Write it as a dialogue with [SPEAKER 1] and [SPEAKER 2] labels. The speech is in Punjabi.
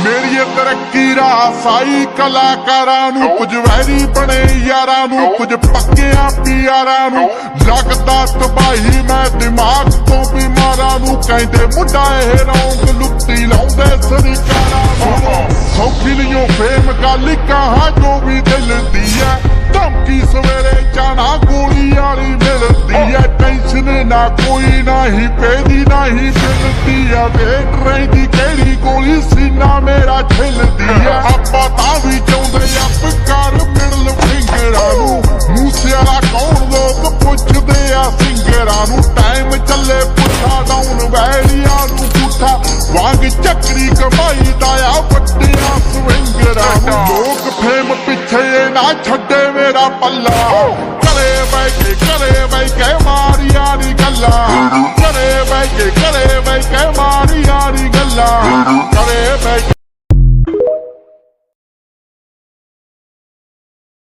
[SPEAKER 1] ਮੇਰੀ ਤਰੱਕੀ ਰਾਹ ਸਾਈ ਕਲਾਕਾਰਾਂ ਨੂੰ, ਕੁਝ ਵੈਰੀ ਬਣੇ ਯਾਰਾਂ ਨੂੰ, ਕੁਝ ਪੱਕਿਆਂ ਪਿਆਰਾਂ ਨੂੰ। ਲੱਗਦਾ ਤਬਾਹੀ ਮੈਂ ਦਿਮਾਗ ਤੋਂ ਬਿਮਾਰਾਂ ਨੂੰ, ਕਹਿੰਦੇ ਮੁੰਡਾ ਇਹ ਰੌਂਗ ਲੁੱਟੀ ਲਾਉਂਦੇ ਸਰਕਾਰਾਂ ਨੂੰ। ਸੌਖੀ ਲਿਓ ਫੇਮ ਗੱਲ ਕਹਾਂ ਜੋ ਵੀ ਦਿਲ ਦੀ ਐ, ਧਮਕੀ ਸਵੇਰੇ ਜਾਣਾ ਗੋਲੀ ਵਾਲੀ ਮਿਲਦੀ ਐ। ਟੈਨਸ਼ਨ ਨਾ ਕੋਈ ਨਹੀਂ ਪੈਦੀ ਨਹੀਂ ਮਿਲਦੀ ਐ, ਵੇਟ ਰਹਿੰਦੀ ਕਿਹੜੀ ਗੋਲੀ ਸੀਨਾ ਮੇਰਾ ਛਿਲਦੀ ਐ। ਆਪਾਂ ਤਾਂ ਵੀ ਚਾਹੁੰਦੇ ਕਰ ਮਿਡਲ ਫਿੰਗਰਾਂ ਨੂੰ, ਮੂਸੇ ਵਾਲਾ ਕੌਣ ਲੋਕ ਪੁੱਛਦੇ ਆ ਸਿੰਗਰਾਂ ਨੂੰ। ਟਾਈਮ ਚੱਲੇ ਪੁੱਠਾ ਡਾਊਨ ਵੈਲੀਆਂ ਨੂੰ ਪੁੱਠਾ, ਵਾਂਗ ਚੱਕਰੀ ਕਮਾਈ ਦਾ ਆ ਵੱਡਿਆਂ ਸਵਿੰਗਰਾਂ ਨੂੰ। ਲੋਕ ਫੇਮ ਪਿੱਛੇ ਨਾ ਛੱਡੇ ਮੇਰਾ ਪੱਲਾ, ਘਰੇ ਬਹਿ ਕੇ ਮਾਰੀਆਂ ਨੀ ਗੱਲਾਂ, ਘਰੇ ਬਹਿ ਕੇ ਮਾਰੀਆਂ ਨੀ ਗੱਲਾਂ।